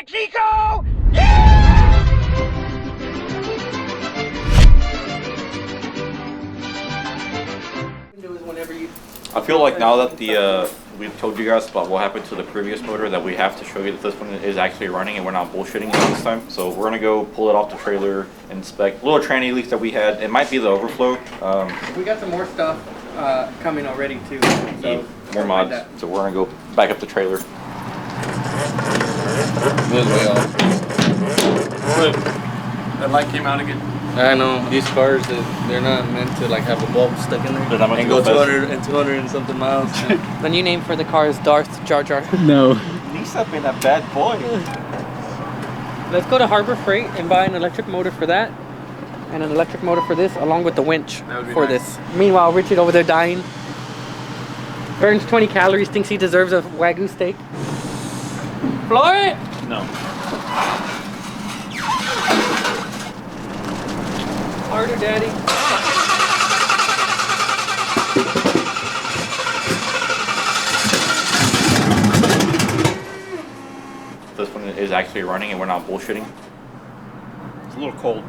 Mexico! I feel like now that we've told you guys about what happened to the previous motor, that we have to show you that this one is actually running and we're not bullshitting this time. So we're gonna go pull it off the trailer, inspect little tranny leaks that we had. It might be the overflow. We got some more stuff coming already too. So more mods. So we're gonna go back up the trailer. That light came out again. I know, these cars, they're not meant to like have a bulb stuck in there. They're not meant and to go go 200 and something miles. The new name for the car is Darth Jar Jar. No. Lisa being a bad boy. Let's go to Harbor Freight and buy an electric motor for that. And an electric motor for this, along with the winch for this. Meanwhile, Richard over there dying. Burns 20 calories, thinks he deserves a Wagyu steak. Floor it! No. Harder, Daddy. This one is actually running and we're not bullshitting. It's a little cold.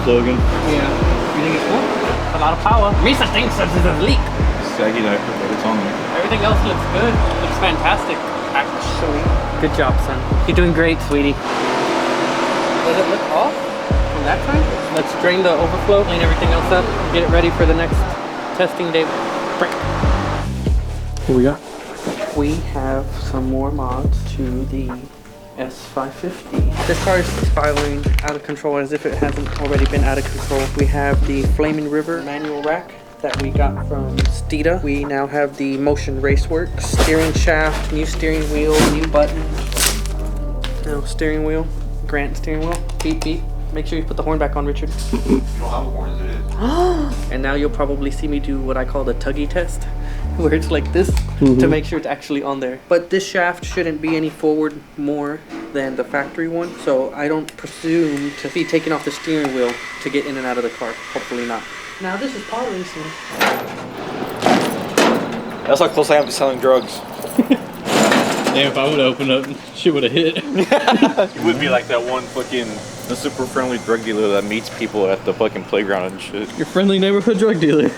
Logan. Yeah. You think it's cool? It's a lot of power. Misa thinks this is a leak. Saggy diaper, but it's on there. Everything else looks good. Looks fantastic. Actually. Good job, son. You're doing great, sweetie. Does it look off from that time? Let's drain the overflow, clean everything else up, and get it ready for the next testing day. Break. What we got? We have some more mods to the S550. This car is spiraling out of control as if it hasn't already been out of control. We have the Flaming River manual rack that we got from Steeda. We now have the Motion Raceworks steering shaft, new steering wheel, new button. No, steering wheel, Grant steering wheel. Beep beep. Make sure you put the horn back on, Richard. You don't have a horn as it is. And now you'll probably see me do what I call the tuggy test, where it's like this to make sure it's actually on there. But this shaft shouldn't be any forward more than the factory one, so I don't presume to be taking off the steering wheel to get in and out of the car. Hopefully not. Now this is pod racing. That's how close I am to selling drugs. Damn, if I would have opened up, shit would have hit. You would be like that one fucking the super friendly drug dealer that meets people at the fucking playground and shit. Your friendly neighborhood drug dealer.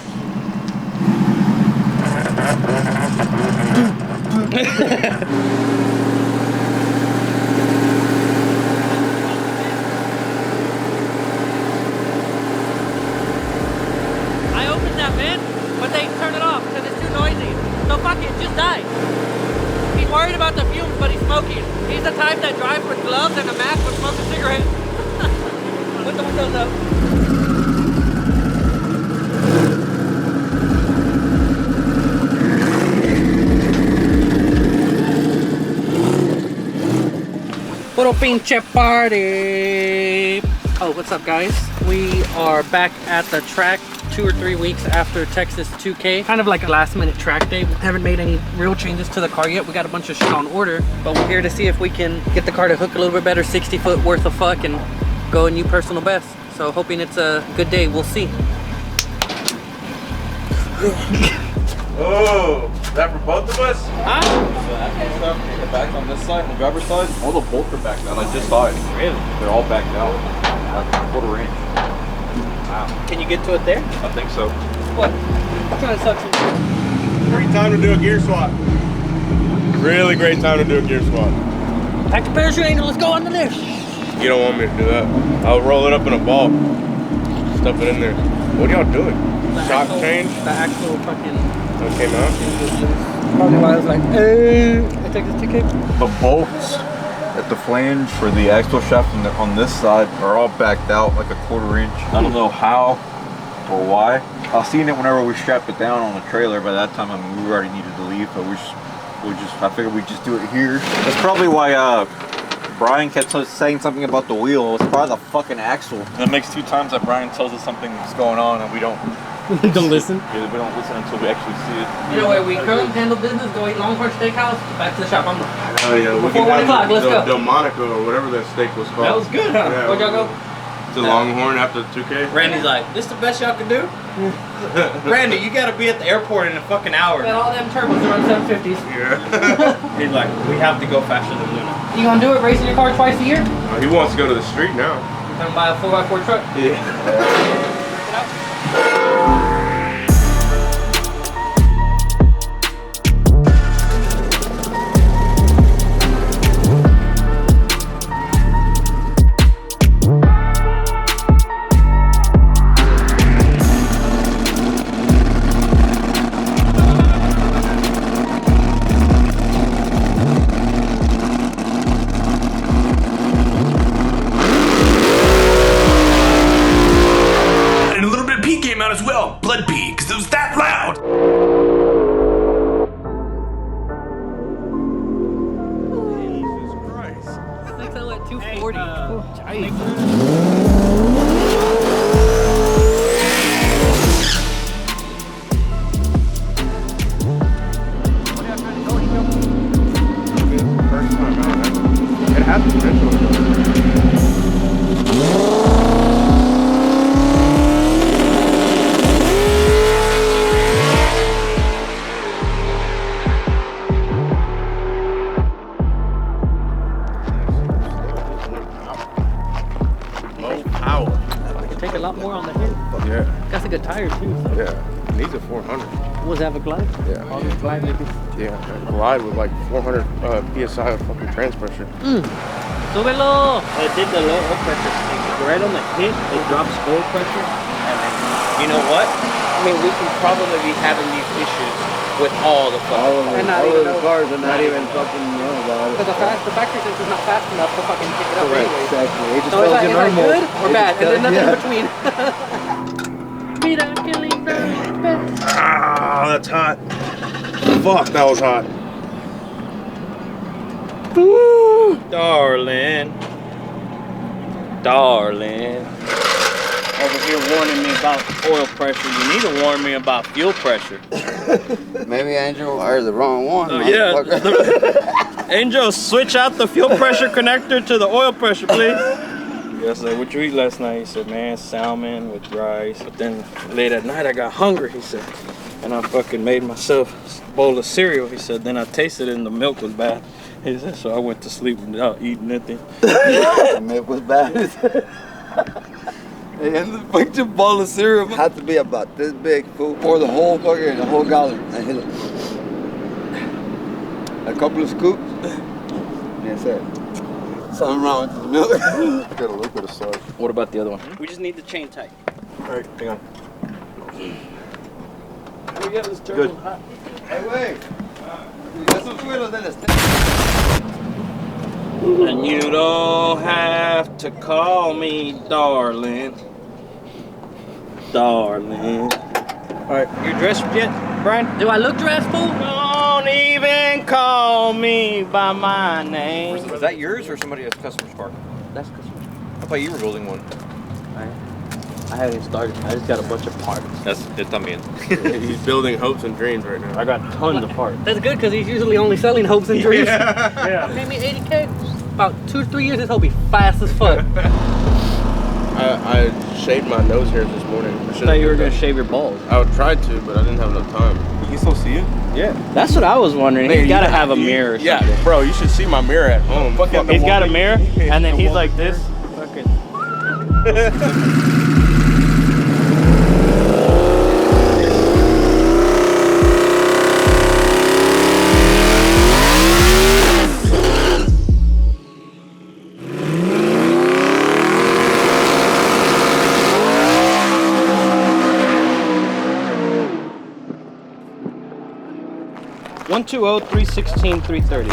I opened that vent, but they turned it off because it's too noisy. So fuck it, just die. He's worried about the fumes, but he's smoking. He's the type that drives with gloves and a mask but smokes a cigarette. Put the windows up. Little pinche party. Oh, what's up, guys? We are back at the track 2 or 3 weeks after Texas 2K. Kind of like a last minute track day. We haven't made any real changes to the car yet. We got a bunch of shit on order, but we're here to see if we can get the car to hook a little bit better, 60 foot worth of fuck, and go a new personal best. So hoping it's a good day. We'll see. Oh, is that for both of us? Huh? The back on this side, on the driver's side, all the bolts are backed out. I just saw it. Really? They're all backed out. Like a quarter inch. Wow. Can you get to it there? I think so. What? I'm trying to suck some. Great time to do a gear swap. Really great time to do a gear swap. Pack the parachute, Angel. Let's go under there. You don't want me to do that. I'll roll it up in a ball. Stuff it in there. What are y'all doing? Shock change? The actual fucking... That came out? Probably why I was like, hey, I take this ticket. The bolts at the flange for the axle shaft on this side are all backed out like a quarter inch. I don't know how or why. I seen it whenever we strapped it down on the trailer. By that time, I mean, we already needed to leave, but I figured we'd just do it here. That's probably why Brian kept saying something about the wheel. It's probably the fucking axle. And it makes 2 times that Brian tells us something's going on and we don't. Don't listen. Yeah, we don't listen until we actually see it. You know where we currently handle business, go eat Longhorn Steakhouse, back to the shop. I'm Oh yeah, we before can 1 o'clock, let's go. Delmonico or whatever that steak was called. That was good, huh? Yeah, Where'd y'all go? The Longhorn after 2K. Randy's like, this the best y'all can do? Randy, you gotta be at the airport in a fucking hour. Got all them turbos around 750s. Yeah. He's like, we have to go faster than Luna. You gonna do it, racing your car twice a year? He wants to go to the street now. You gonna buy a 4x4 truck? Yeah. As well, blood pee, because it was that loud. Jesus Christ. Next time at 240. First time out ever. It has potential. Take a lot more on the head. Yeah. Got a good tire too. So. Yeah. Needs a 400. Was that a glide? Yeah. All these glide niggas. Yeah. Glide with like 400 psi of fucking trans pressure. Súbelo! It did the low oil pressure thing. Right on the hit, it drops oil pressure. And then, you know what? I mean, we can probably be having these issues with all the fucking cars are not even fucking know about it. Because the factory says it's not fast enough to fucking pick it up anyway. Exactly. It just So it's tells like, you it's like normal. good or bad, and then nothing Yeah. in between. Mira que lindo. Ah, that's hot. Fuck, that was hot. darling. Darling. Over here warning me about oil pressure. You need to warn me about fuel pressure. Maybe Angel wired the wrong one. Oh, yeah. Angel, switch out the fuel pressure connector to the oil pressure, please. Yeah, I said, what you eat last night? He said, man, salmon with rice. But then late at night, I got hungry, he said. And I fucking made myself a bowl of cereal, he said. Then I tasted it and the milk was bad. He said, so I went to sleep without eating anything. The milk was bad. And the fucking bowl of cereal had to be about this big, fool. Pour the whole gallon. And hit it. A couple of scoops. That's it. Something wrong with the milk. Got a little bit of sauce. What about the other one? We just need the chain tight. Alright, hang on. We got this turtle hot. Hey, wait. Esos suelos del este. And you don't have to call me darling. Darling. Alright, you dressed yet, Brian? Do I look dressed, fool? Don't even call me by my name. Was that yours or somebody else's customer's car? That's good. I thought you were building one. I haven't started. I just got a bunch of parts. It's también. He's building hopes and dreams right now. I got tons of parts. That's good because he's usually only selling hopes and dreams. Yeah. Pay me 80K. About 2 or 3 years, this will be fast as fuck. I shaved my nose hairs this morning. I thought you were gonna shave your balls. I tried to, but I didn't have enough time. You can still see it? Yeah. That's what I was wondering. He's gotta have a mirror or something. Yeah, bro, you should see my mirror at home. He's got a mirror, and then he's like this. Fucking. 120-316-330.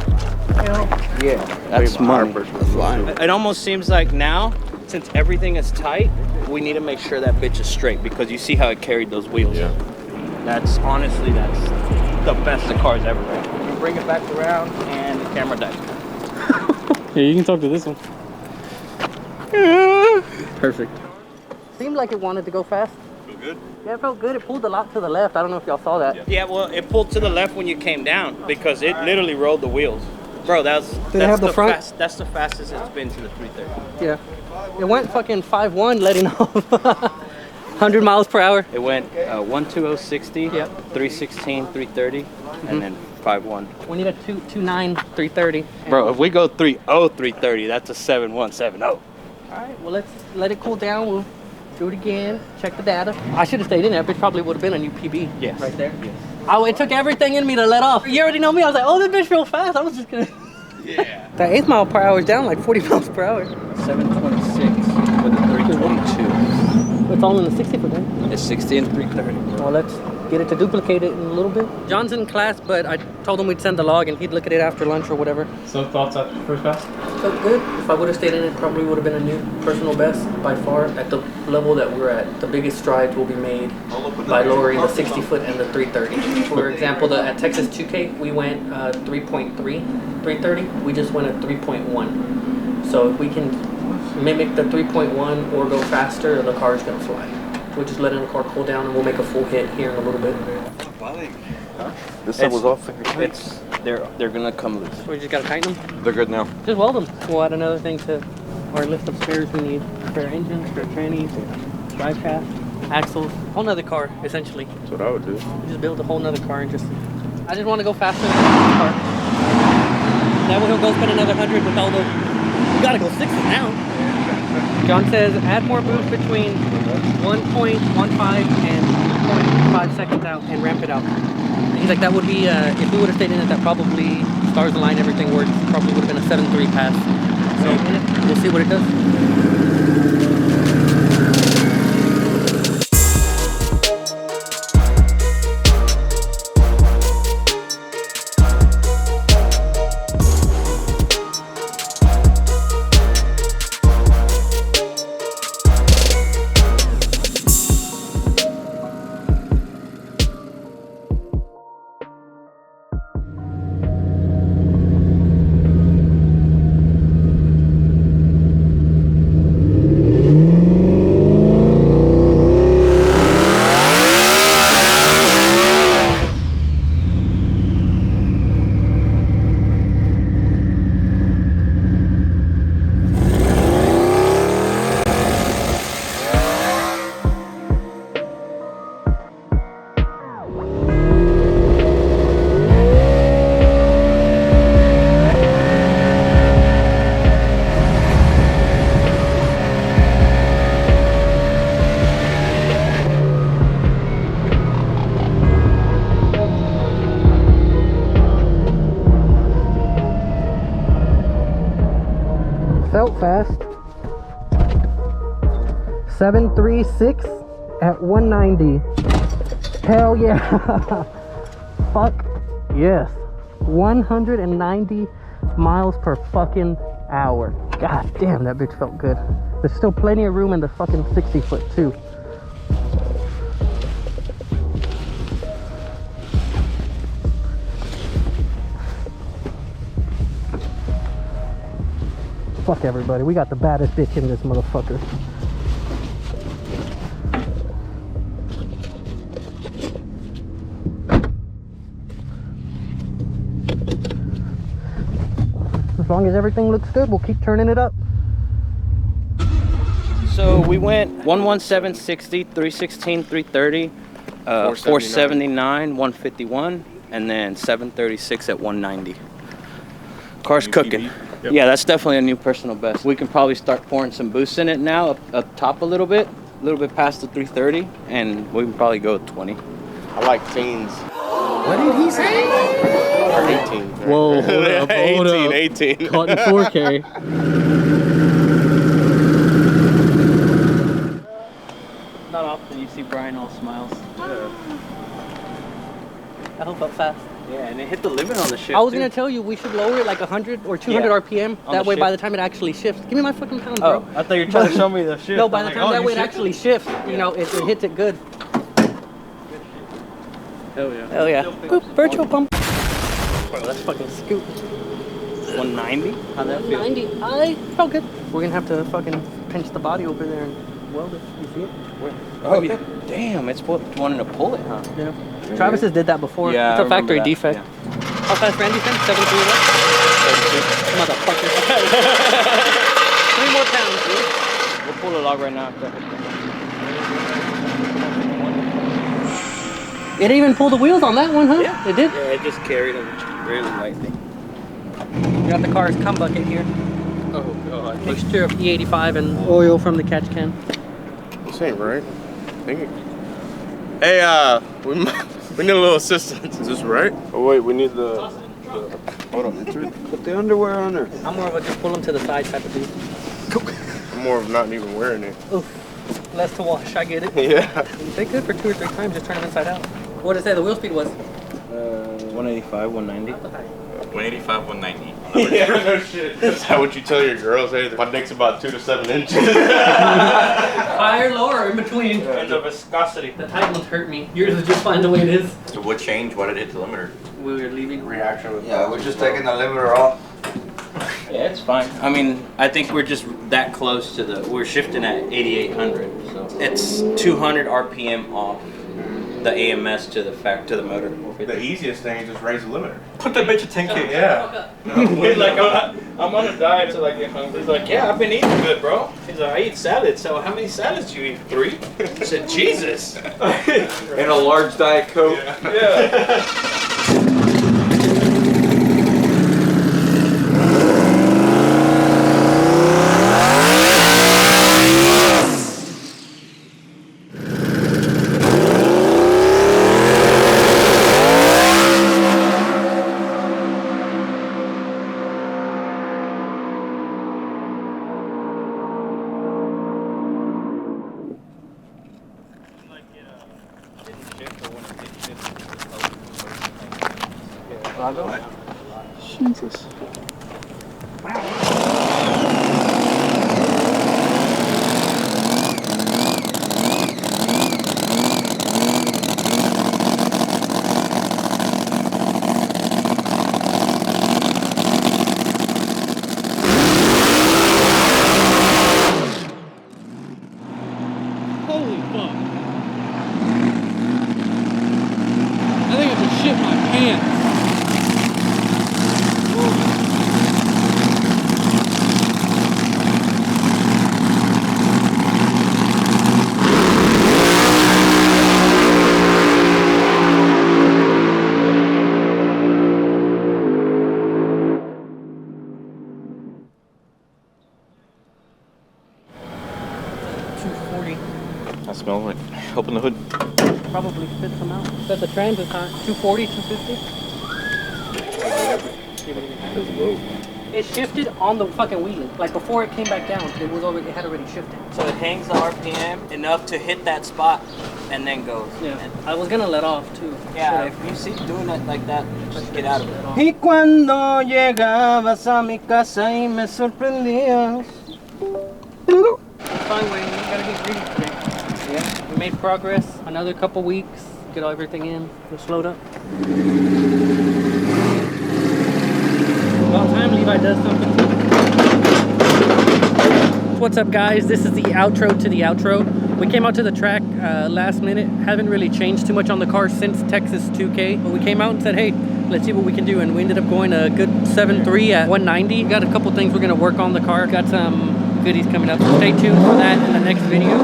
Yeah. That's money. That's fine. It almost seems like now, since everything is tight, we need to make sure that bitch is straight because you see how it carried those wheels. Yeah. That's honestly, that's the best the car's ever been. You bring it back around and the camera dies. Yeah, you can talk to this one. Perfect. Seemed like it wanted to go fast. Feel good? Yeah, it felt good. It pulled a lot to the left. I don't know if y'all saw that. Yeah, well, it pulled to the left when you came down because it literally rolled the wheels. Bro, that's have the front? That's the fastest it's been to the 330. Yeah. It went fucking 5.1 letting off. 100 miles per hour. It went 12060, Yep. 316, 330, and then 5.1. We need a 2.9, 330. Bro, if we go 3.0, 330, that's a 7170. All right, well, let's let it cool down. We'll do it again, check the data. I should have stayed in there, but it probably would have been a new PB. Yes. Right there. Yes. Oh, it took everything in me to let off. You already know me. I was like, oh, this bitch real fast. I was just gonna. Yeah. That 8 mile per hour is down like 40 miles per hour. 726 with a 322. It's all in the 60 foot, right? It's 60 and 330. Well, let's get it to duplicate it in a little bit. John's in class, but I told him we'd send the log and he'd look at it after lunch or whatever. So thoughts after the first pass? Felt good. If I would have stayed in it, probably would have been a new personal best by far. At the level that we're at, the biggest strides will be made by lowering the 60 foot and the 330. For example, at Texas 2K, we went 3.3, 330. We just went at 3.1. So if we can mimic the 3.1 or go faster, the car is going to fly. We're just letting the car cool down and we'll make a full hit here in a little bit. This side was off. It's they're gonna come loose. We just got to tighten them. They're good now. Just weld them. We'll add another thing to our list of spares we need. Spare engines, spare trannies, drive shaft, axles. Whole nother car, essentially. That's what I would do. We just build a whole nother car and just... I just want to go faster than the car. That way he'll go spend another 100 with all those... We gotta go 60 now. John says add more boost between 1.15 and 0.5 seconds out and ramp it out. And he's like, that would be, if we would have stayed in it, that probably stars align, everything works, probably would have been a 7.3 pass. So we'll see what it does. Felt fast. 736 at 190. Hell yeah. Fuck yes. 190 miles per fucking hour. God damn, that bitch felt good. There's still plenty of room in the fucking 60 foot too. Fuck everybody, we got the baddest bitch in this motherfucker. As long as everything looks good, we'll keep turning it up. So we went 11760, 316, 330, 479, 151, and then 736 at 190. Car's cooking. Yep. Yeah, that's definitely a new personal best. We can probably start pouring some boost in it now, up top a little bit past the 330, and we can probably go 20. I like teens. What did he say? 18. Whoa, hold up, hold 18, up. 18. Caught in 4K. Not often you see Brian all smiles. Yeah. I hope up fast. Yeah, and it hit the limit on the shift. I was gonna tell you we should lower it like 100 or 200 RPM. On That the way, by the shift. time it actually shifts, give me my fucking pound, bro. Oh, I thought you were trying to show me the shift. No, by the I'm time like, that oh, way you it actually shifts, you know, it hits it good. Hell yeah. Hell yeah. Boop, virtual pump. Bro, that's fucking scoop. 190. How'd that feel? 90. I felt good. We're gonna have to fucking pinch the body over there and weld it. You see it? Oh, yeah. Damn, it's wanting to pull it, huh? Yeah. Travis has did that before. Yeah, It's I a factory remember that. defect. How fast Randy think? 73 left? 32. Motherfucker. 3 more pounds, dude. We'll pull the log right now. It even pulled the wheels on that one, huh? Yeah. It did? Yeah, it just carried them really lightly. We got the car's cum bucket here. Oh, God. Mixture of E85 and oil from the catch can. This ain't right. Dang it. Hey, we need a little assistance. Is this right? Oh wait, we need the Hold on, put the underwear on there. I'm more of a just pull them to the side type of dude. I'm more of not even wearing it. Oof. Less to wash, I get it. Yeah. They could for 2 or 3 times, just turn them inside out. What did it say the wheel speed was? 185, 190. 185, 190. Yeah, no shit. Is that what you tell your girls? Hey, my dick's about 2 to 7 inches. Higher, lower, or in between? And the viscosity. The tight ones hurt me. Yours is just fine the way it is. So what changed? Why did it hit the limiter? We were leaving. Reaction with Yeah, we're just taking the limiter off. Yeah, it's fine. I mean, I think we're just that close to we're shifting at 8,800. So it's 200 RPM off the AMS to the motor. The easiest thing is just raise the limiter. Put that bitch at 10K. Yeah. He's like, I'm on a diet until I get hungry. He's like, yeah, I've been eating good, bro. He's like, I eat salads. So how many salads do you eat? 3? I said, Jesus. And a large Diet Coke. Yeah. Jesus. Holy fuck. I think I just shit my pants. I smell like open the hood. Probably fit some out. Said the trans is hot. 240, 250. It shifted on the fucking wheel. Like before it came back down, it had already shifted. So it hangs the RPM enough to hit that spot and then goes. Yeah. I was gonna let off too. Yeah, if you see doing it like that, just get out of it. Y cuando llegabas a mi casa y me sorprendías. Fine, Wayne. We gotta get greedy today. Yeah. We made progress. Another couple weeks. Get everything in. We're slowed up. About time Levi does something. What's up, guys? This is the outro to the outro. We came out to the track last minute. Haven't really changed too much on the car since Texas 2K. But we came out and said, hey, let's see what we can do. And we ended up going a good 7.3 at 190. Got a couple things we're gonna work on the car. Got some goodies coming up. So stay tuned for that in the next video.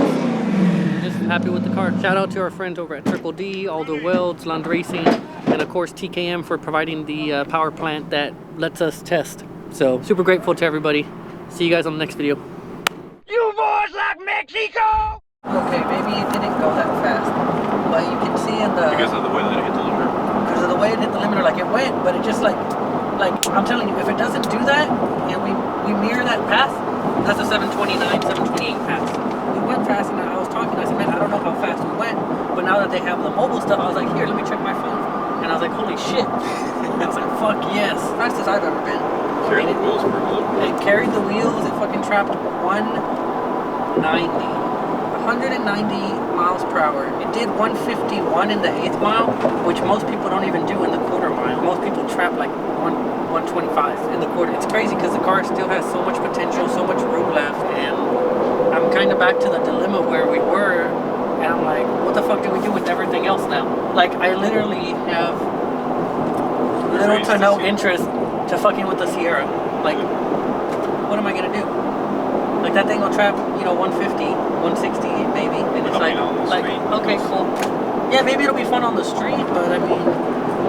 Just happy with the car. Shout out to our friends over at Triple D, Aldo Welds, Land Racing, and of course TKM for providing the power plant that lets us test. So super grateful to everybody. See you guys on the next video. You boys like Mexico! Okay, maybe it didn't go that fast, but you can see in the Because of the way that it hit the limiter. because of the way it hit the limiter, like it went, but it just like I'm telling you, if it doesn't do that and we mirror that path, That's a 729, 728 pass. we went fast. And I was talking, I said, man, I don't know how fast we went, but now that they have the mobile stuff, I was like, here, let me check my phone, and I was like, holy shit! I was like, fuck yes, fastest I've ever been. Carry the wheels for a little bit. It carried the wheels. It fucking trapped 190 miles per hour. It did 151 in the 8th mile, which most people don't even do in the quarter mile. Most people trap like 125 in the quarter. It's crazy because the car still has so much potential, so much room left, and I'm kind of back to the dilemma where we were, and I'm like, what the fuck do we do with everything else now? Like, I literally have little to no interest to fucking with the Sierra. Like, what am I gonna do? Like, that thing will trap, you know, 150, 160 maybe, and it's like, okay, cool. Yeah, maybe it'll be fun on the street, but I mean,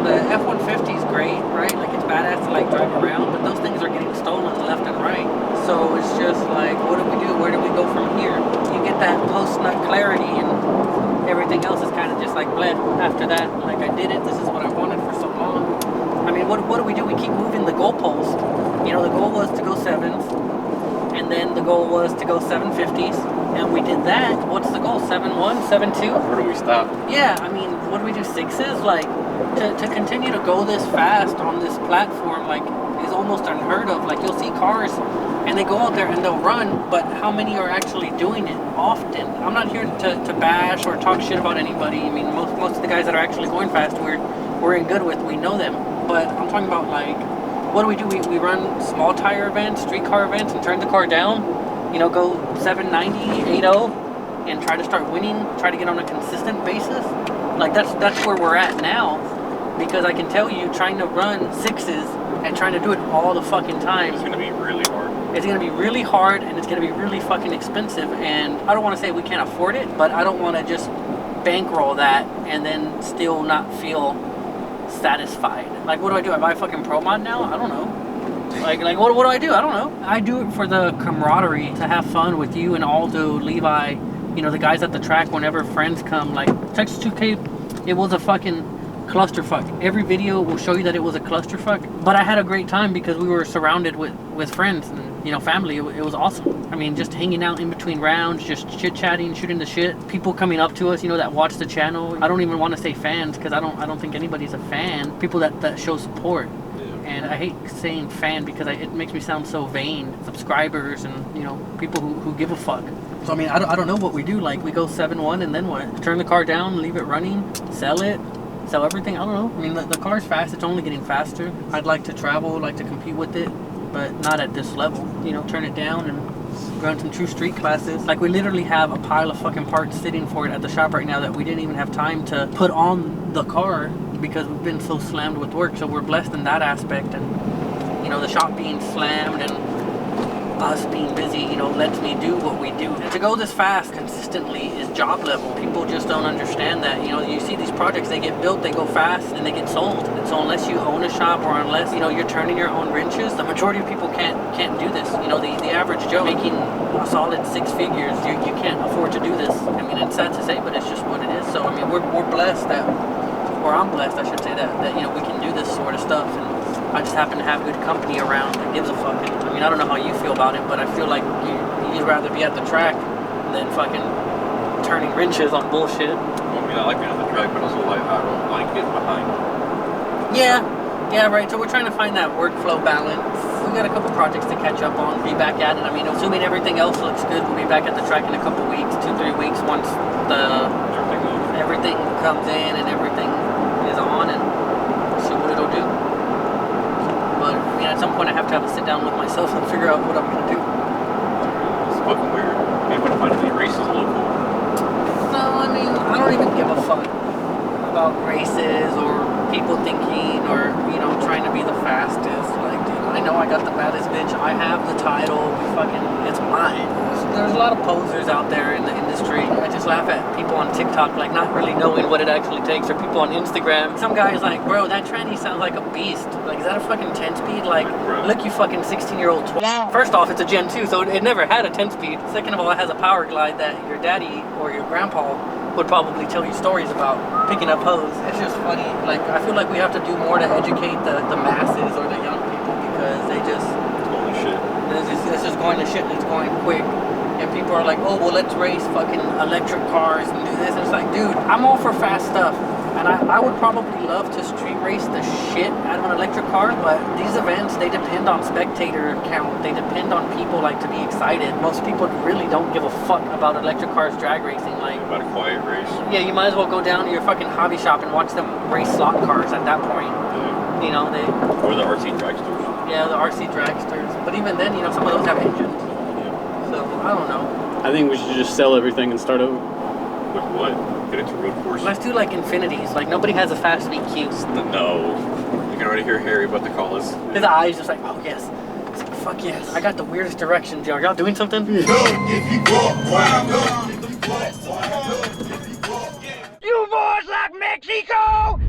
the F-150 is great, right? Like, it's badass to like drive around, but those things are getting stolen left and right. So it's just like, what do we do? Where do we go from here? You get that post-nut clarity, and everything else is kind of just like bled after that. Like, I did it. This is what I wanted for so long. I mean, what do we do? We keep moving the goalpost. You know, the goal was to go 7s, and then the goal was to go 750s, and we did that. What's the goal? 7.1, 7.2? Where do we stop? Yeah, I mean, what do we do? 6s? Like, to continue to go this fast on this platform, like, is almost unheard of. Like, you'll see cars, and they go out there and they'll run, but how many are actually doing it often? I'm not here to bash or talk shit about anybody. I mean, most of the guys that are actually going fast, we're in good with. We know them. But I'm talking about, like, what do? We run small tire events, street car events, and turn the car down, you know, go 790, 80, and try to start winning, try to get on a consistent basis. Like, that's where we're at now, because I can tell you, trying to run 6s and trying to do it all the fucking time, It's gonna be really hard. it's gonna be really hard, and it's gonna be really fucking expensive. And I don't want to say we can't afford it, but I don't want to just bankroll that and then still not feel satisfied. Like, what do? I buy a fucking Pro Mod now? I don't know. Like what do I do? I don't know. I do it for the camaraderie, to have fun with you and Aldo, Levi, you know, the guys at the track. Whenever friends come, like Texas 2K, it was a fucking clusterfuck. Every video will show you that it was a clusterfuck, but I had a great time because we were surrounded with friends and, you know, family. It was awesome. I mean, just hanging out in between rounds, just chit-chatting, shooting the shit. People coming up to us, you know, that watch the channel. I don't even want to say fans, because I don't think anybody's a fan. People that show support. And I hate saying fan because it makes me sound so vain. Subscribers and, you know, people who give a fuck. So I mean, I don't know what we do. Like, we go 7.1 and then what? Turn the car down, leave it running, sell everything. I don't know. I mean, the car's fast. It's only getting faster. I'd like to travel, like to compete with it, but not at this level. You know, turn it down and run some true street classes. Like, we literally have a pile of fucking parts sitting for it at the shop right now that we didn't even have time to put on the car because we've been so slammed with work. So we're blessed in that aspect, and, you know, the shop being slammed and us being busy, you know, lets me do what we do. And to go this fast consistently is job level. People just don't understand that. You know, you see these projects, they get built, they go fast, and they get sold. And so unless you own a shop, or unless, you know, you're turning your own wrenches, the majority of people can't do this. You know, the average Joe making a solid 6 figures, you can't afford to do this. I mean, it's sad to say, but it's just what it is. So I mean, we're blessed that, or I'm blessed, I should say, that you know, we can do this sort of stuff. And I just happen to have good company around that gives a fuck. And, I mean, I don't know how you feel about it, but I feel like you'd rather be at the track than fucking turning wrenches on bullshit. I mean, I like being on the track, but also like I don't like getting behind. Yeah, right. So we're trying to find that workflow balance. We got a couple projects to catch up on, be back at it. I mean, assuming everything else looks good, we'll be back at the track in a couple weeks, 2-3 weeks, once everything comes in and everything is on, and see what it'll do. But I mean, at some point I have to have a sit down with myself and figure out what I'm gonna do. It's fucking weird. Maybe when I find any races local. No, I mean, I don't even give a fuck about races or people thinking, or, you know, trying to be the fastest. Like, dude, I know I got the baddest bitch. I have the title. It's mine. There's a lot of posers out there in the industry. I just laugh at people on TikTok, like, not really knowing what it actually takes, or people on Instagram. Some guy's like, bro, that tranny sounds like a beast. Like, is that a fucking 10-speed? Like, look, you fucking 16-year-old First off, it's a Gen 2, so it never had a 10-speed. Second of all, it has a power glide that your daddy or your grandpa would probably tell you stories about picking up hoes. It's just funny. Like, I feel like we have to do more to educate the masses or the young people, because they just... Holy shit. It's just going to shit, and it's going quick. And people are like, oh, well, let's race fucking electric cars and do this. And it's like, dude, I'm all for fast stuff. And I would probably love to street race the shit out of an electric car, but these events, they depend on spectator count. They depend on people, like, to be excited. Most people really don't give a fuck about electric cars drag racing. Like, About a quiet race. yeah, you might as well go down to your fucking hobby shop and watch them race slot cars at that point. Yeah. You know, they. Or the RC dragsters. Yeah, the RC dragsters. But even then, you know, some of those have engines. Yeah. So I don't know. I think we should just sell everything and start over. With what? Get into road course? Let's do like infinities. Like nobody has a fast EQ. No. You can already hear Harry about to call us. His eyes just like, oh yes. It's like, fuck yes. I got the weirdest directions. Are y'all doing something? You boys like Mexico?